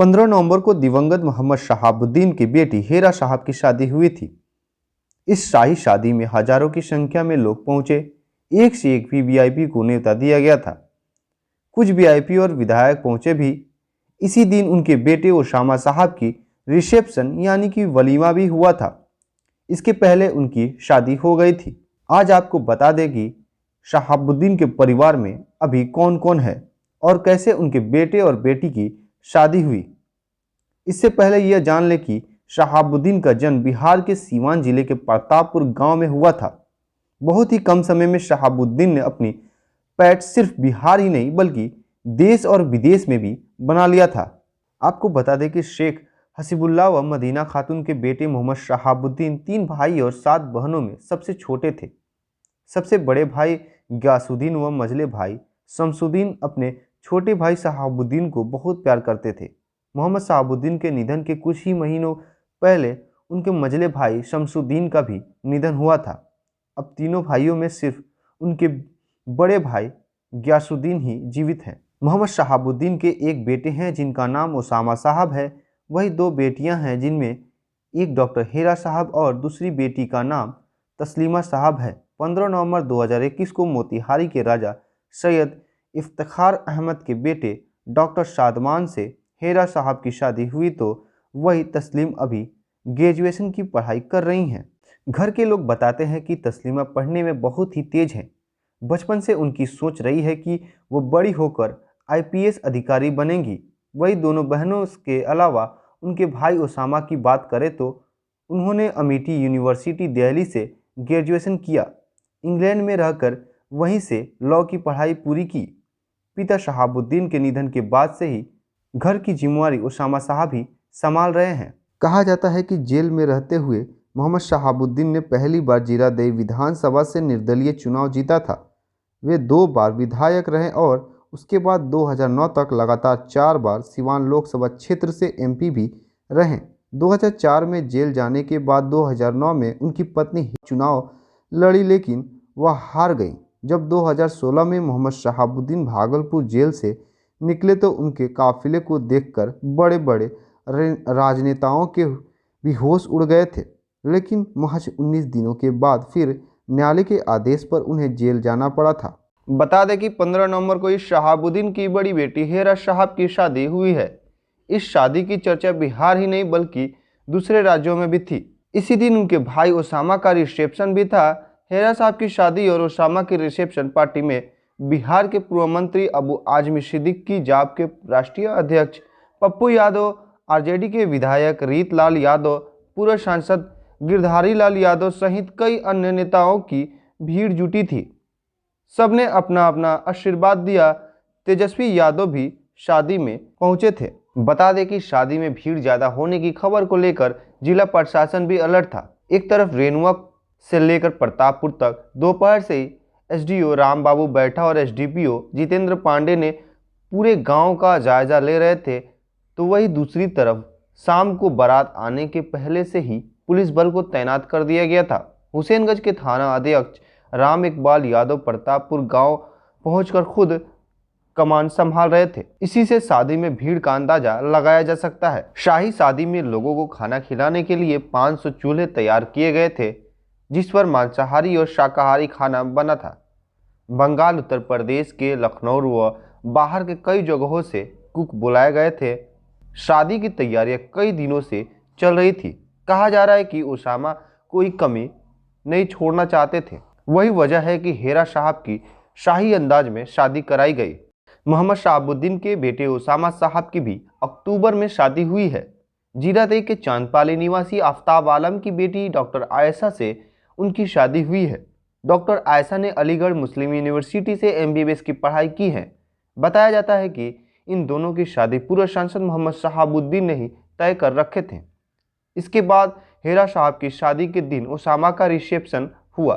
15 नवंबर को दिवंगत मोहम्मद शहाबुद्दीन की बेटी हेरा साहब की शादी हुई थी। इस शाही शादी में हजारों की संख्या में लोग पहुंचे। एक से एक वीवीआईपी को न्योता दिया गया था। कुछ वीआईपी और विधायक पहुंचे भी। इसी दिन उनके बेटे ओसामा साहब की रिसेप्शन यानी कि वलीमा भी हुआ था। इसके पहले उनकी शादी हो गई थी। आज आपको बता दें कि शहाबुद्दीन के परिवार में अभी कौन कौन है और कैसे उनके बेटे और बेटी की शादी हुई। इससे पहले यह जान लें कि शहाबुद्दीन का जन्म बिहार के सीवान जिले के प्रतापपुर गांव में हुआ था। बहुत ही कम समय में शहाबुद्दीन ने अपनी पैठ सिर्फ बिहार ही नहीं बल्कि देश और विदेश में भी बना लिया था। आपको बता दें कि शेख हसीबुल्लाह व मदीना खातून के बेटे मोहम्मद शहाबुद्दीन 3 भाई और 7 बहनों में सबसे छोटे थे। सबसे बड़े भाई गयासुद्दीन व मझले भाई शमसुद्दीन अपने छोटे भाई शहाबुद्दीन को बहुत प्यार करते थे। मोहम्मद शहाबुद्दीन के निधन के कुछ ही महीनों पहले उनके मझले भाई शमसुद्दीन का भी निधन हुआ था। अब तीनों भाइयों में सिर्फ उनके बड़े भाई गयासुद्दीन ही जीवित हैं। मोहम्मद शहाबुद्दीन के एक बेटे हैं जिनका नाम ओसामा साहब है। वही 2 बेटियां हैं जिनमें एक डॉक्टर हेरा साहब और दूसरी बेटी का नाम तस्लीमा साहब है। 15 नवंबर 2021 को मोतिहारी के राजा सैयद इफ्तिखार अहमद के बेटे डॉक्टर शादमान से हेरा साहब की शादी हुई तो वही तस्लीम अभी ग्रेजुएशन की पढ़ाई कर रही हैं। घर के लोग बताते हैं कि तस्लीमा पढ़ने में बहुत ही तेज है। बचपन से उनकी सोच रही है कि वो बड़ी होकर आईपीएस अधिकारी बनेंगी। वही दोनों बहनों के अलावा उनके भाई ओसामा की बात करें तो उन्होंने अमेठी यूनिवर्सिटी दिल्ली से ग्रेजुएशन किया। इंग्लैंड में रहकर वहीं से लॉ की पढ़ाई पूरी की। पिता शहाबुद्दीन के निधन के बाद से ही घर की जिम्मेवारी ओसामा साहब ही संभाल रहे हैं। कहा जाता है कि जेल में रहते हुए मोहम्मद शहाबुद्दीन ने पहली बार जीरादेई विधानसभा से निर्दलीय चुनाव जीता था। वे 2 बार विधायक रहे और उसके बाद 2009 तक लगातार 4 बार सिवान लोकसभा क्षेत्र से एमपी भी रहे। 2004 में जेल जाने के बाद 2009 में उनकी पत्नी चुनाव लड़ी लेकिन वह हार गई। जब 2016 में मोहम्मद शहाबुद्दीन भागलपुर जेल से निकले तो उनके काफिले को देखकर बड़े बड़े राजनेताओं के भी होश उड़ गए थे। लेकिन महज 19 दिनों के बाद फिर न्यायालय के आदेश पर उन्हें जेल जाना पड़ा था। बता दें कि 15 नवंबर को इस शहाबुद्दीन की बड़ी बेटी हेरा साहब की शादी हुई है। इस शादी की चर्चा बिहार ही नहीं बल्कि दूसरे राज्यों में भी थी। इसी दिन उनके भाई ओसामा का रिसेप्शन भी था। हेरा साहब की शादी और ओसामा की रिसेप्शन पार्टी में बिहार के पूर्व मंत्री अबू आजमी सिद्दीकी, जाप के राष्ट्रीय अध्यक्ष पप्पू यादव, आरजेडी के विधायक रीतलाल यादव, पूर्व सांसद गिरधारी लाल यादव सहित कई अन्य नेताओं की भीड़ जुटी थी। सबने अपना अपना आशीर्वाद दिया। तेजस्वी यादव भी शादी में पहुंचे थे। बता दें कि शादी में भीड़ ज्यादा होने की खबर को लेकर जिला प्रशासन भी अलर्ट था। एक तरफ रेनुआ से लेकर प्रतापपुर तक दोपहर से ही एसडीओ राम बाबू बैठा और एसडीपीओ जितेंद्र पांडे ने पूरे गांव का जायजा ले रहे थे, तो वही दूसरी तरफ शाम को बारात आने के पहले से ही पुलिस बल को तैनात कर दिया गया था। हुसैनगंज के थाना अध्यक्ष राम इकबाल यादव प्रतापपुर गांव पहुंचकर खुद कमान संभाल रहे थे। इसी से शादी में भीड़ का अंदाजा लगाया जा सकता है। शाही शादी में लोगों को खाना खिलाने के लिए 500 चूल्हे तैयार किए गए थे, जिस पर मांसाहारी और शाकाहारी खाना बना था। बंगाल, उत्तर प्रदेश के लखनऊ व बाहर के कई जगहों से कुक बुलाए गए थे। शादी की तैयारियां कई दिनों से चल रही थी। कहा जा रहा है कि ओसामा कोई कमी नहीं छोड़ना चाहते थे। वही वजह है कि हेरा साहब की शाही अंदाज में शादी कराई गई। मोहम्मद शहाबुद्दीन के बेटे ओसामा साहब की भी अक्टूबर में शादी हुई है। जीरादेई के चांदपाली निवासी आफ्ताब आलम की बेटी डॉक्टर आयशा से उनकी शादी हुई है। डॉक्टर आयशा ने अलीगढ़ मुस्लिम यूनिवर्सिटी से एमबीबीएस की पढ़ाई की है। बताया जाता है कि इन दोनों की शादी पूर्व सांसद मोहम्मद शहाबुद्दीन ने ही तय कर रखे थे। इसके बाद हेरा साहब की शादी के दिन ओसामा का रिसेप्शन हुआ।